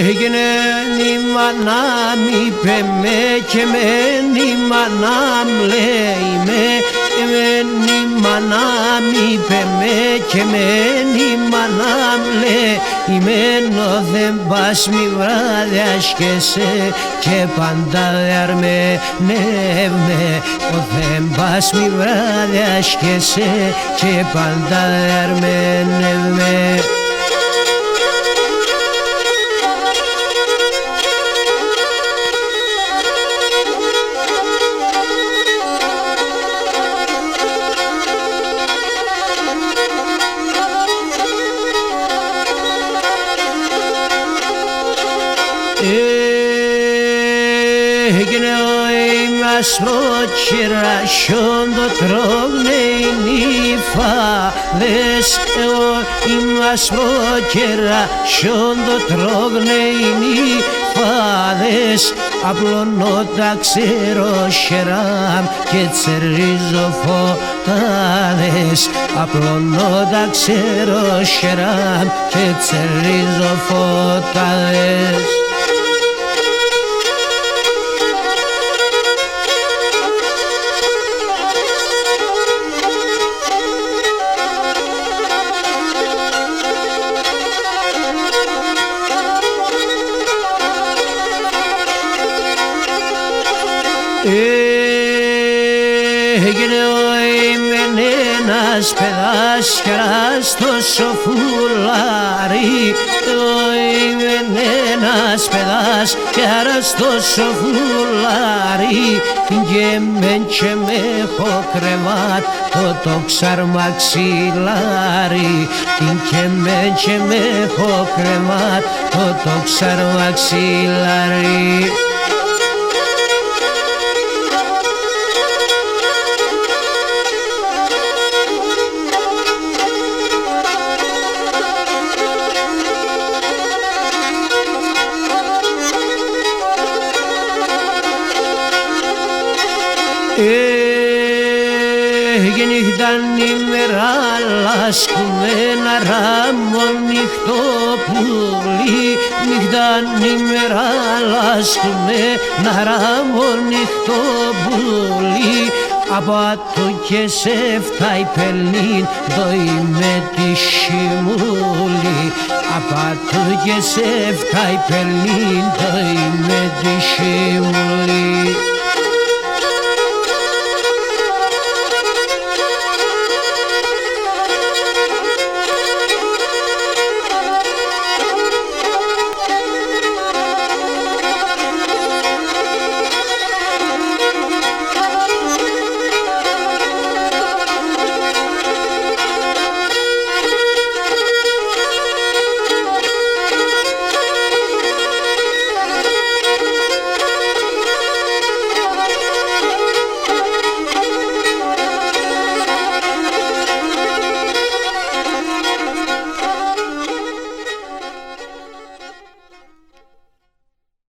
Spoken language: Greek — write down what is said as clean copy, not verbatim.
έγινε η μάνα μ' είπε με και μένει η μάνα μ' λέει με μένει η μάνα μ' είπε με και μένει η μάνα μ' λέει μένω δεν πας μη βραδιάσκεσαι και πάντα αρμενεύμε δεν πας μη βραδιάσκεσαι και πάντα αρμενεύμε. Έγινε ο ασπροκεράσιον το τρόγνε οι νύφαδες είμαι ασπροκεράσιον το τρόγνε οι νύφαδες απλώνω τα ξέρω χεράμ και τσερίζω φωτάδες απλώνω τα ξέρω χεράμ και τσερίζω φωτάδες. Έγινε ένας παιδάσκαρας τόσο φουλάρι ένας παιδάσκαρας τόσο φουλάρι και μεν και με έχω κρεβάτ το ξαρμαξιλάρι και μεν και με έχω κρεβάτ το ξαρμαξιλάρι. Νύχταν ημέρα λάσκουμε ένα ράμο νύχτο πουλί νύχταν ημέρα λάσκουμε ένα ράμο νύχτο πουλί απάτω και σε φτάει πελνίν δοή με τη χιμούλη απάτω και σε φτάει πελνίν δοή με τη χιμούλη.